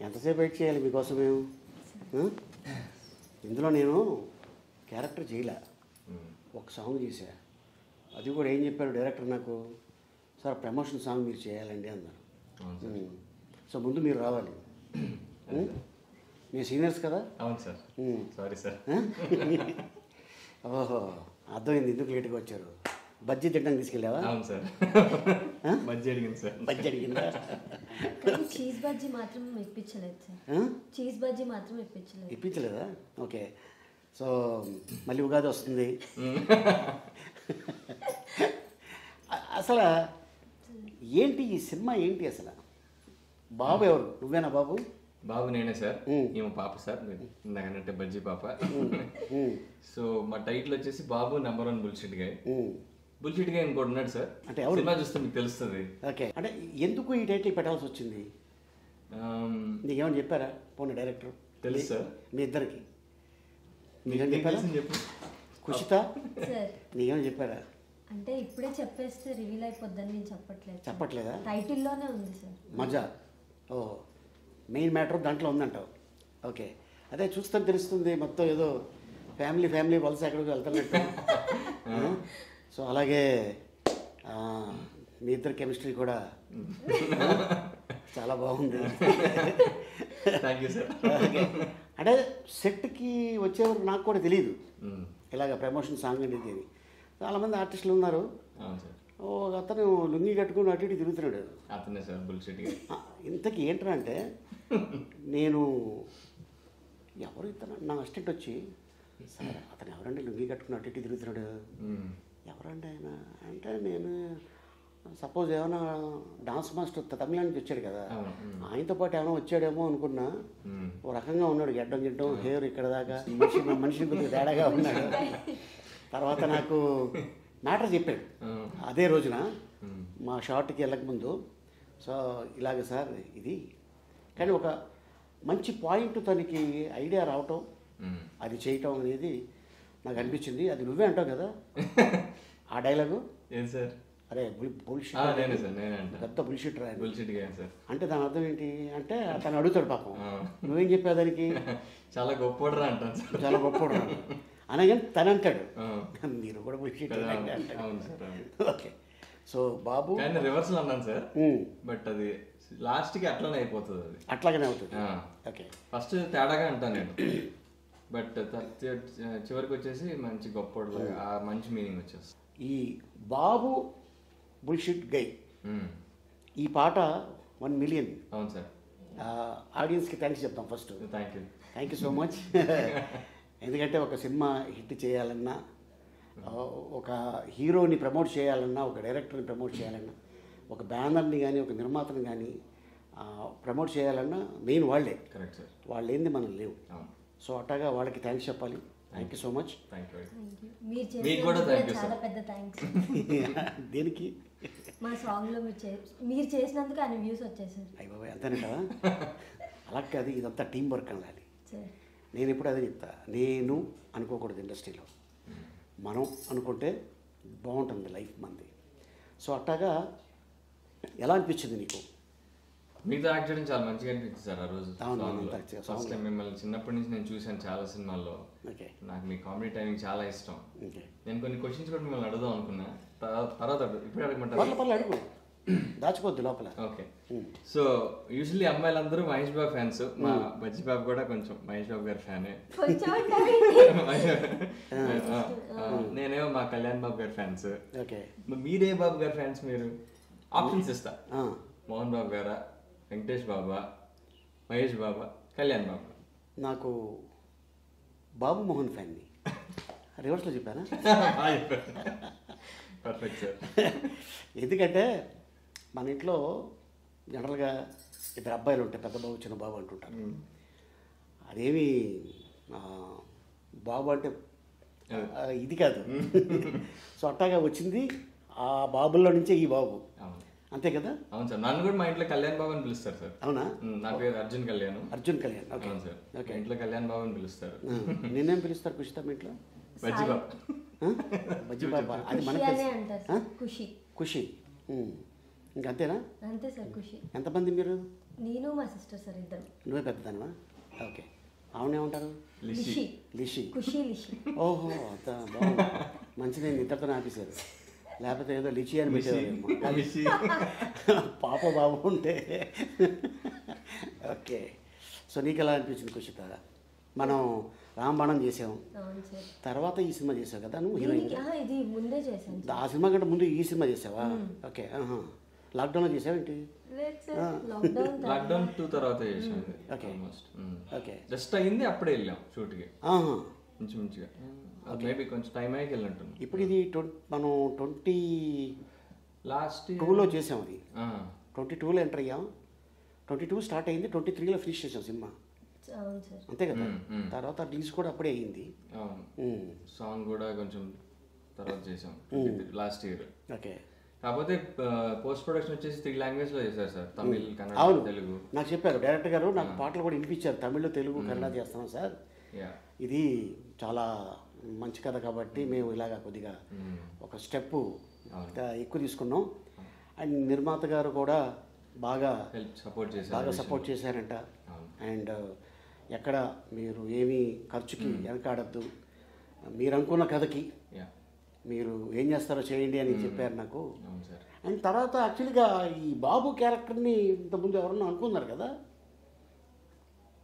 ఎంతసేపు వెయిట్ చేయాలి మీకోసం మేము? ఇందులో నేను క్యారెక్టర్ చేయలే, ఒక సాంగ్ చేశా. అది కూడా ఏం చెప్పారు డైరెక్టర్ నాకు, సార్ ప్రమోషన్ సాంగ్ మీరు చేయాలండి అన్నారు. సో ముందు మీరు రావాలి, మీ సీనియర్స్ కదా. అవును సార్. Sorry sir. ఓహో, అర్థమైంది ఎందుకు లేట్గా వచ్చారు. బజ్జీ తిట్టడానికి తీసుకెళ్ళావా? అవును సార్. బజ్జీ అడిగింది సార్. బజ్జీ అడిగిందా? చీజ్ బజ్జీ మాత్రం ఇప్పించలేదు సార్. చీజ్ బజ్జీ మాత్రం ఇప్పించలేదా? ఓకే. సో మళ్ళీ ఉగాది వస్తుంది. అసలు ఏంటి ఈ సినిమా, ఏంటి అసలు? బాబు ఎవరు? నువ్వేనా బాబు? బాబు నేనే సార్. ఈమె పాప సార్, ఇందాకంటే బజ్జీ పాప. సో మా టైటిల్ వచ్చేసి బాబు #1 బుల్షిట్ గాయ్. బుల్షిట్ గాయ్ ఇంకోటి ఉన్నాడు సార్, అంటే ఎవరు సినిమా చూస్తే మీకు తెలుస్తుంది. ఓకే, అంటే ఎందుకు ఈ టైటిల్ పెట్టాల్సి వచ్చింది? నీకేమని చెప్పారా పోనీ డైరెక్టర్? తెలుసు సార్ మీ ఇద్దరికి. మీకేమని చెప్పారా? చెప్పు. కుషిత నీకేమని చెప్పారా? అంటే ఇప్పుడే చెప్పేస్తే రివీల్ అయిపోద్దని నేను చెప్పట్లేదా? టైటిల్లోనే ఉంది సార్. మజా. ఓ, మెయిన్ మ్యాటర్ దాంట్లో ఉందంటావు. ఓకే, అదే చూస్తే తెలుస్తుంది మొత్తం ఏదో ఫ్యామిలీ వలస ఎక్కడికి వెళ్తున్నట్టు. సో అలాగే మీ ఇద్దరు కెమిస్ట్రీ కూడా చాలా బాగుంది. Thank you sir. అంటే సెట్కి వచ్చేవారు నాకు కూడా తెలియదు ఇలాగ ప్రమోషన్ సాంగ్ అనేది. చాలామంది ఆర్టిస్టులు ఉన్నారు. ఓ అతను లుంగి కట్టుకుని అటు ఇటు తిరుగుతున్నాడు. అతనే సార్ బుల్షిట్. ఇంతకీ ఏంట్రా అంటే, నేను ఎవరు ఇతను నా అసిస్టెంట్ వచ్చి, సార్ అతను ఎవరండి లుంగి కట్టుకుని అటు ఇటు తిరుగుతున్నాడు, ఎవరండి ఆయన అంటే, నేను సపోజ్ ఏమైనా డాన్స్ మాస్టర్ తమిళనాడు నుంచి వచ్చాడు కదా, ఆయనతో పాటు ఏమైనా వచ్చాడేమో అనుకున్నా. ఓ రకంగా ఉన్నాడు, గిడ్డం హెయిర్ ఇక్కడ దాకా, మనిషిని కొద్దిగా తేడాగా ఉన్నాడు. తర్వాత నాకు మ్యాటర్ చెప్పాడు అదే రోజున మా షార్ట్కి వెళ్ళకముందు. సో ఇలాగ సార్ ఇది, కానీ ఒక మంచి పాయింట్ తనకి ఐడియా రావటం, అది చేయటం అనేది నాకు అనిపించింది. అది నువ్వే అంటావు కదా ఆ డైలాగు. ఏం సార్? అరే బుల్షిట్, పెద్ద బుల్షిట్ రా అంటే దాని అర్థం ఏంటి అంటే, తను అడుగుతాడు పాపం, నువ్వేం చెప్పావు దానికి? చాలా గొప్పరా అంటాను. చాలా గొప్పరా అనగానే తను అంటాడు, మీరు కూడా బుల్షిట్. ఓకే, సో బాబు రివర్సల్ అన్నాను సార్, బట్ అది లాస్ట్కి అట్లానే అయిపోతుంది. అది అట్లాగనే అవుతుంది. ఓకే, ఫస్ట్ తేడాగా అంటాను నేను, బట్ చివరికి వచ్చేసి మంచి గొప్ప మంచి మీనింగ్ వచ్చేస్తుంది. ఈ బాబు బుల్షిట్ గై ఈ పాట 1 మిలియన్. అవును సార్. ఆడియన్స్కి థ్యాంక్స్ చెప్తాం first. Thank you so much. ఎందుకంటే ఒక సినిమా హిట్ చేయాలన్నా, ఒక హీరోని ప్రమోట్ చేయాలన్నా, ఒక డైరెక్టర్ని ప్రమోట్ చేయాలన్నా, ఒక బ్యానర్ని కానీ ఒక నిర్మాతని కానీ ప్రమోట్ చేయాలన్నా మెయిన్ వాళ్ళే. Correct sir. వాళ్ళు ఏంది మనం లేవు. సో అట్టగా వాళ్ళకి థ్యాంక్స్ చెప్పాలి. Thank you so much. దేనికి? మా సాంగ్లో మీరు చేసినందుకు అన్ని వ్యూస్ వచ్చేసారు. అయ్య బాబాయ్, అంతేనే కదా. అలా కాదు, ఇదంతా టీం వర్క్ అనాలి. నేను ఎప్పుడు అదే చెప్తా, నేను అనుకోకూడదు ఇండస్ట్రీలో, మనం అనుకుంటే బాగుంటుంది లైఫ్ మంది. సో అట్టాగా ఎలా అనిపించింది నీకు? మీతో యాక్ట్ చేయడం చాలా మంచిగా అనిపించింది సార్ ఆ రోజు. ఫస్ట్ టైం మిమ్మల్ని చిన్నప్పటి నుంచి నేను చూశాను చాలా సినిమాల్లో. నాకు మీ కామెడీ టైమింగ్ చాలా ఇష్టం. నేను కొన్ని క్వశ్చన్స్ కూడా మిమ్మల్ని అడుగుదాం అనుకున్నా, తర్వాత ఇప్పుడు అడగమంటారు? అడుగు, దాచిపోద్దు లోపల. ఓకే, సో యూజువల్లీ అమ్మాయిలందరూ మహేష్ బాబు ఫ్యాన్స్. మా బజ్జీ బాబు కూడా కొంచెం మహేష్ బాబు గారి ఫ్యానే. నేనేమో మా కళ్యాణ్ బాబు గారి ఫ్యాన్స్. మీరే బాబు గారి ఫ్యాన్స్? మీరు ఆప్షన్స్ ఇస్తా, మోహన్ బాబు గారా, వెంకటేష్ బాబా, మహేష్ బాబా, కళ్యాణ్ బాబా? నాకు బాబు మోహన్ ఫ్యాన్ని. రివర్స్లో చెప్పానా? Perfect sir. ఎందుకంటే మన ఇంట్లో జనరల్గా ఇద్దరు అబ్బాయిలు ఉంటాయి, పెద్ద బాబు చిన్న బాబు అంటుంటారు. అదేమి బాబు అంటే ఇది కాదు. సో అట్టాగా వచ్చింది ఆ బాబుల్లో నుంచే ఈ బాబు, అంతే కదా? అవును సార్. నన్ను కూడా మా ఇంట్లో కళ్యాణ్ బాబు అని పిలుస్తారు సార్. అవునా? నా పేరు అర్జున్ కళ్యాణ్. అవును సార్. ఓకే, ఇంట్లో కళ్యాణ్ బాబు అని పిలుస్తారు. నేనేం పిలుస్తారు కుషిత మీ ఇంట్లో? బజ్జీ బాబు. బజ్జీ బాబా, అది మనకి ఖుషి. ఇంకంతేనా? అంతే సార్. ఖుషి. ఎంతమంది మీరు? నేను మా సిస్టర్ సార్ ఇద్దరు. నువ్వే పెద్దదానివా? ఓకే. ఆవిడేమంటారు? లిషి. లిషి. ఖుషి లిషి. ఓహో, అంత బాగుంది. మంచిదే, ఇద్దరితో ఆపేశారు. లేకపోతే ఏదో లిచి అని పెట్టేవారు. పాప బాబు ఉంటే. ఓకే. సో నీకు ఎలా అనిపించింది కుషిత? మనం రాంబాణం చేసాం, అవును సార్. తర్వాత ఈ సినిమా చేసావు కదా నువ్వు హీరోయిన్. ఇది ముందే చేశాను. ఆ సినిమా కంటే ముందు ఈ సినిమా చేసావా? ఓకే. లాక్డౌన్లో చేసావేంటి? లాక్డౌన్ 2 తర్వాత చేసాను. ఓకే. ఓకే. జస్ట్ అయింది, అప్పుడే వెళ్ళాం షూట్కి ఇంచుమించుగా. మేబీ కొంచెం టైం అయ్యి వెళ్ళినట్టు. ఇప్పుడు ఇది మనం 22లో చేసాం. అది 22లో ఎంటర్ అయ్యాం. 22 స్టార్ట్ అయింది, 23లో ఫినిష్ చేసాం సినిమా. అంతే కదా. తర్వాత రిలీజ్ కూడా అప్పుడే అయింది. సాంగ్ కూడా కొంచెం తర్వాత చేసాం లాస్ట్ ఇయర్. ఓకే. కాకపోతే పోస్ట్ ప్రొడక్షన్ వచ్చేసి 3 లాంగ్వేజ్ లో చేశారు సార్, తమిళ్, కన్నడ, తెలుగు. నాకు చెప్పారు డైరెక్టర్ గారు, నాకు పాటలు కూడా వినిపించారు, తమిళ్, తెలుగు, కన్నడ చేస్తున్నాం సార్, ఇది చాలా మంచి కథ కాబట్టి మేము ఇలాగా కొద్దిగా ఒక స్టెప్ ఎక్కువ తీసుకున్నాం. అండ్ నిర్మాత గారు కూడా బాగా సపోర్ట్ చేశారంట. అండ్ ఎక్కడ మీరు ఏమీ ఖర్చుకి వెనకాడద్దు, మీరు అనుకున్న కథకి మీరు ఏం చేస్తారో చేయండి అని చెప్పారు నాకు. అండ్ తర్వాత యాక్చువల్గా ఈ బాబు క్యారెక్టర్ని ఇంతకుముందు ఎవరన్నా అనుకున్నారు కదా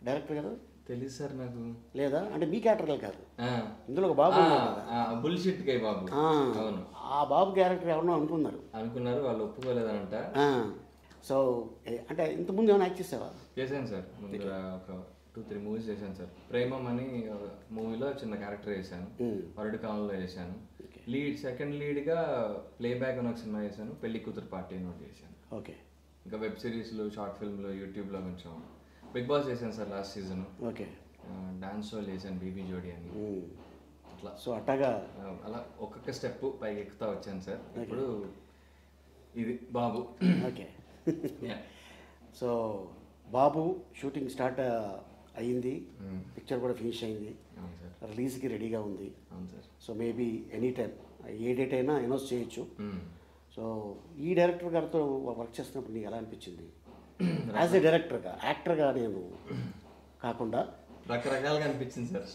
డైరెక్టర్ గారు? తెలుసు సార్ నాకు. లేదా అంటే మీ క్యారెక్టర్ కాదు, ఇందులో ఒక బాబు బుల్షిట్ కై బాబు. అవును, ఆ బాబు క్యారెక్టర్ ఎవరన్నా అనుకున్నారు, వాళ్ళు ఒప్పుకోలేదంట. సో అంటే ఇంతకుముందు ఏమైనా యాక్ట్ చేసావా? చేశాను సార్, ముందు ఒక 2-3 మూవీస్ చేశాను సార్. ప్రేమం అని మూవీలో చిన్న క్యారెక్టర్ చేశాను, వరడు కాలంలో చేశాను. సెకండ్ లీడ్గా ప్లేబ్యాక్ అని ఒక సినిమా చేశాను, పెళ్లి కూతురు పార్టీ అని ఒకటి చేశాను. ఓకే. ఇంకా వెబ్ సిరీస్లు, షార్ట్ ఫిల్మ్లు, యూట్యూబ్లో కొంచెం. బిగ్ బాస్ చేశాను sir last season. Okay. Dance show చేశాను, బీబీ జోడి అని. అట్లా సో అట్టగా అలా ఒక్కొక్క స్టెప్ పైకి ఎక్కుతా వచ్చాను సార్. ఇప్పుడు ఇది బాబు. ఓకే. సో బాబు షూటింగ్ స్టార్ట్ అయ్యింది, పిక్చర్ కూడా ఫినిష్ అయింది, రిలీజ్కి రెడీగా ఉంది. సో మేబీ ఎనీ టైం ఏ డేట్ అయినా అనౌన్స్ చేయొచ్చు. సో ఈ డైరెక్టర్ గారితో వర్క్ చేస్తున్నప్పుడు నీకు ఎలా అనిపించింది? యాజ్ ఎ డైరెక్టర్గా, యాక్టర్గా నేను కాకుండా రకరకాలుగా అనిపించింది సార్.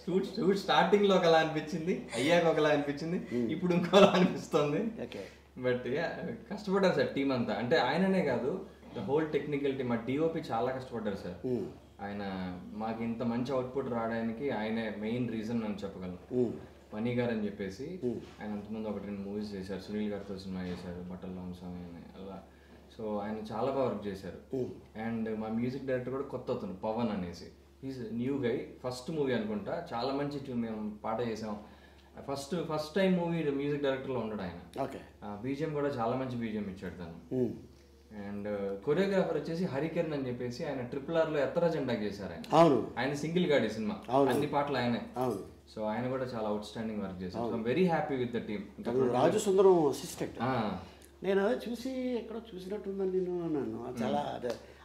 స్టార్టింగ్ లో ఒకలా అనిపించింది, అయ్యాక ఒకలా అనిపించింది, ఇప్పుడు ఇంకోలా అనిపిస్తుంది. బట్ కష్టపడ్డారు సార్ టీం అంతా. అంటే ఆయననే కాదు, ద హోల్ టెక్నికల్ టీమ్, ఆ డిఓపి చాలా కష్టపడ్డారు సార్. ఆయన మాకు ఇంత మంచి అవుట్పుట్ రావడానికి ఆయనే మెయిన్ రీజన్ అని చెప్పగలను. మణి గారు అని చెప్పేసి ఆయన అంతకుముందు 1-2 మూవీస్ చేశారు, సునీల్ గారితో సినిమా చేశారు, బట్టల్ లాంగ్ అని అలా. సో ఆయన చాలా బాగా వర్క్ చేశారు. అండ్ మా మ్యూజిక్ డైరెక్టర్ కూడా కొత్త అతను, పవన్ అనేసి, is new guy. First movie అనుకుంటా, చాలా మంచి మేము పాట చేసాం. ఫస్ట్ టైం మూవీ మ్యూజిక్ డైరెక్టర్లో ఉన్నాడు ఆయన. బీజిఎం కూడా చాలా మంచి బీజిఎం ఇచ్చాడు తను. అండ్ కొరియోగ్రాఫర్ వచ్చేసి హరికిరణ్ అని చెప్పేసి, ఆయన RRR లో ఎత్తర జెండా చేశారు ఆయన సింగిల్ గాడి సినిమా, అన్ని పాటలు ఆయనే. సో ఆయన కూడా చాలా అవుట్ స్టాండింగ్ వర్క్ చేశారు. So very happy with the team. Raju Sundaram assistant నేను చూసి ఎక్కడో చూసినట్టుందని నన్ను చాలా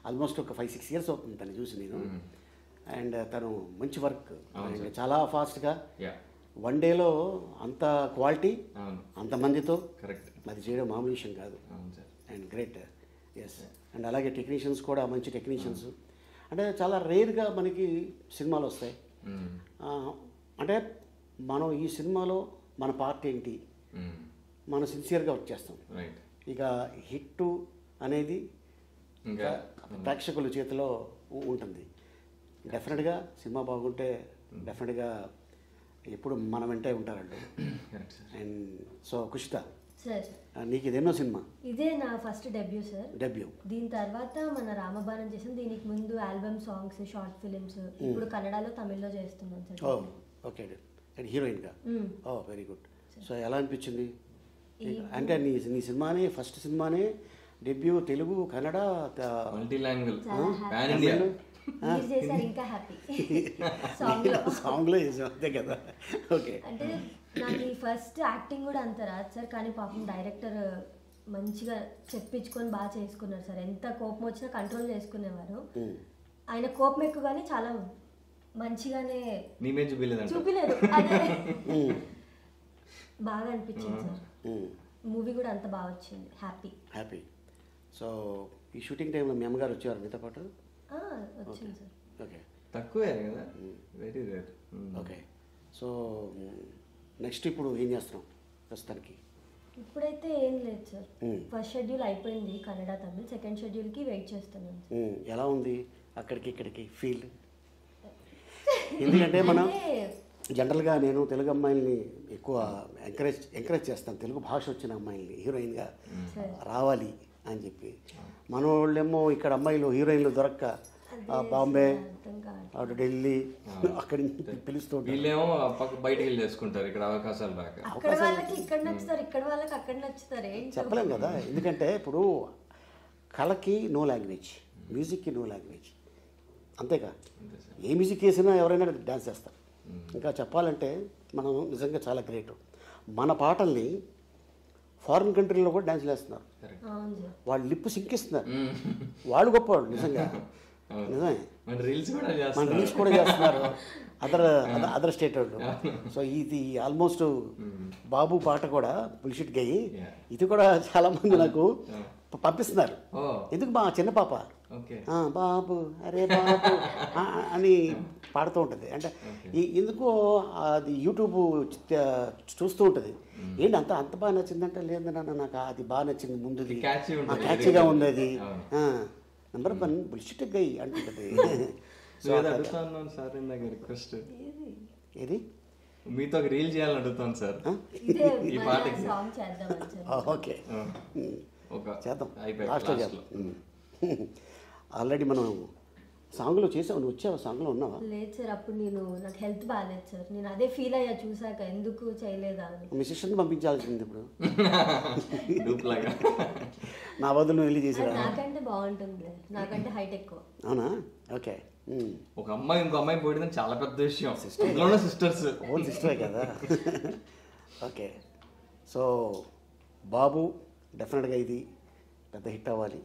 ఆల్మోస్ట్ ఒక 5-6 ఇయర్స్ అవుతుంది తను చూసి నేను. అండ్ తను మంచి వర్క్, చాలా ఫాస్ట్గా 1 డేలో అంత క్వాలిటీ అంతమందితో అది చేయడం మామూలు విషయం కాదు. And great. ఎస్. అండ్ అలాగే టెక్నీషియన్స్ కూడా మంచి టెక్నీషియన్స్. అంటే చాలా రేర్గా మనకి సినిమాలు వస్తాయి. అంటే మనం ఈ సినిమాలో మన పార్ట్ ఏంటి, మనం సిన్సియర్గా వర్క్ చేస్తాం. ఇక హిట్ అనేది ఇంకా ప్రేక్షకుల చేతిలో ఉంటుంది. డెఫినెట్గా సినిమా బాగుంటే డెఫినెట్గా ఎప్పుడు మన వెంటే ఉంటారండి. అండ్ సో కుషిత, నీకు ఇదేనో సినిమా? ఇదే నా ఫస్ట్ డెబ్యూ సార్. డెబ్యూ. దీని తర్వాత మన రామబాణం చేసాం, దీనికి ముందు ఆల్బమ్ సాంగ్స్, షార్ట్ ఫిలిమ్స్, ఇప్పుడు కన్నడలో, తమిళ్లో చేస్తున్నాం సార్. ఓకే. హీరోయిన్గా. Very good. సో ఎలా అనిపించింది? అంటే నీ సినిమానే, ఫస్ట్ సినిమానే debut, Telugu, Kannada, multi language, ఇంకా హ్యాపీ. సాంగ్లో చేసాం అంతే కదా. ఓకే. అంటే నాకు ఈ ఫస్ట్ యాక్టింగ్ కూడా అంత రాదు సార్, కానీ పాపం డైరెక్టర్ మంచిగా చెప్పించుకొని బాగా చేసుకున్నారు సార్. ఎంత కోపం వచ్చినా కంట్రోల్ చేసుకునేవారు. ఆయన కోపం ఎక్కువ కానీ చాలా మంచిగానే చూపిలేదు. అదే బాగా అనిపించింది సార్. మూవీ కూడా అంత బాగా వచ్చింది. హ్యాపీ. సో ఈ షూటింగ్ టైంలో మీ అమ్మగారు వచ్చేవారు మీతో పాటు? వచ్చింది సార్. ఓకే, తక్కువే కదా, very rare. Okay. So next ఇప్పుడు ఏం చేస్తున్నాం ప్రస్తుతానికి? ఇప్పుడైతే ఏం లేదు సార్. ఫస్ట్ షెడ్యూల్ అయిపోయింది కన్నడ తమిళ్, సెకండ్ షెడ్యూల్కి వెయిట్ చేస్తున్నాను సార్. ఎలా ఉంది అక్కడికి ఇక్కడికి ఫీల్? ఎందుకంటే మనం జనరల్గా నేను తెలుగు అమ్మాయిల్ని ఎక్కువ ఎంకరేజ్ చేస్తాను, తెలుగు భాష వచ్చిన అమ్మాయిల్ని హీరోయిన్గా రావాలి అని చెప్పి. మన వాళ్ళేమో ఇక్కడ అమ్మాయిలు హీరోయిన్లు దొరక్క బాంబే, అటు ఢిల్లీ అక్కడి నుంచి పిలుస్తూ వీళ్ళేమో బయటికి వెళ్ళి చేసుకుంటారు ఇక్కడ అవకాశాలు రాక. అక్కడ వాళ్ళకి ఇక్కడ నచ్చుతారు, ఇక్కడ వాళ్ళకి అక్కడ నచ్చుతారు, చెప్పలేం కదా. ఎందుకంటే ఇప్పుడు కళకి నో లాంగ్వేజ్, మ్యూజిక్కి నో లాంగ్వేజ్, అంతేగా. ఏ మ్యూజిక్ వేసినా ఎవరైనా డ్యాన్స్ చేస్తారు. ఇంకా చెప్పాలంటే మనం నిజంగా చాలా గ్రేట్. మన పాటల్ని ఫారిన్ కంట్రీలో కూడా డ్యాన్స్లు వేస్తున్నారు, వాళ్ళు లిప్పు సింకిస్తున్నారు, వాళ్ళు గొప్పవాళ్ళు నిజంగా. నిజమే, మన రీల్స్ కూడా చేస్తున్నారు అదర్ స్టేట్ వాళ్ళు. సో ఇది ఆల్మోస్ట్ బాబు పాట కూడా బుల్షిట్ గయ్యి, ఇది కూడా చాలా మంది నాకు పంపిస్తున్నారు. ఎందుకు మా చిన్న పాప బాబు అరే బాబు అని పాడుతూ ఉంటుంది. అంటే ఎందుకో అది యూట్యూబ్ చూస్తూ ఉంటుంది. ఏంటి అంత బాగా నచ్చిందంటే, లేదు నాన్న నాకు అది బాగా నచ్చింది, ముందుది క్యాచీగా ఉంది, అది నెంబర్ 1 బుల్షిట్ గయ్యి అంటుంటుంది. సార్ రిక్వెస్ట్ ఏది మీతో ఒక రీల్ చేయాలని అడుగుతాను సార్ ఈ పాటకి. ఓకే, చేద్దాం, లాస్ట్లో చేద్దాం. ఆల్రెడీ మనం సాంగ్లో చేసావు, నువ్వు వచ్చావు, సాంగ్లో ఉన్నావా? లేదు సార్, అప్పుడు నాకు హెల్త్ బాగాలేదు సార్, నేను అదే ఫీల్ అయ్యా చూసాక, ఎందుకు చేయలేదా అని. మీ సిస్టర్ని పంపించాల్సింది ఇప్పుడు నా బదులు వెళ్ళి చేసిరా. నాకంటే బాగుంటుంది, నాకంటే హైట్ ఎక్కువ. అవునా? ఓకే. ఒక అమ్మాయి ఇంకో అమ్మాయి పోయిందని చాలా పెద్ద విషయం. సిస్టర్స్ ఓన్ సిస్టరే కదా. ఓకే, సో బాబు డెఫినెట్గా ఇది పెద్ద హిట్ అవ్వాలి.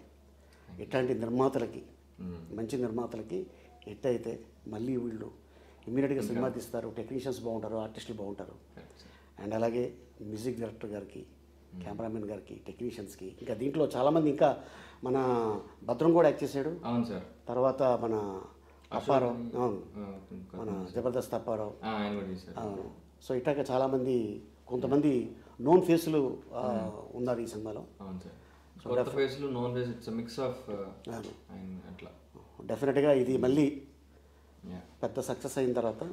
ఇట్లాంటి నిర్మాతలకి, మంచి నిర్మాతలకి హిట్ అయితే మళ్ళీ వీళ్ళు ఇమ్మీడియట్గా సినిమా తీస్తారు, టెక్నీషియన్స్ బాగుంటారు, ఆర్టిస్టులు బాగుంటారు. అండ్ అలాగే మ్యూజిక్ డైరెక్టర్ గారికి, కెమెరామెన్ గారికి, టెక్నీషియన్స్కి, ఇంకా దీంట్లో చాలామంది, ఇంకా మన భద్రం కూడా యాక్ట్ చేశాడు. అవును సార్. తర్వాత మన అప్పారావు, అవును, మన జబర్దస్త్ అప్పారావు, అవును. సో ఇట్లాగా చాలామంది, కొంతమంది నోన్ ఫేస్లు ఉన్నారు ఈ సినిమాలో. అవును సార్. కొత్త ఫేస్లు, known face, it's mix of అట్లా. డెఫినెట్గా ఇది మళ్ళీ పెద్ద సక్సెస్ అయిన తర్వాత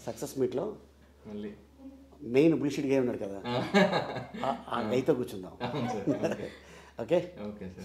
సక్సెస్ మీట్లో మళ్ళీ మెయిన్ బుల్షిట్ గే ఉన్నాడు కదా, ఆ గైతో కూర్చుందాం. Okay, okay sir.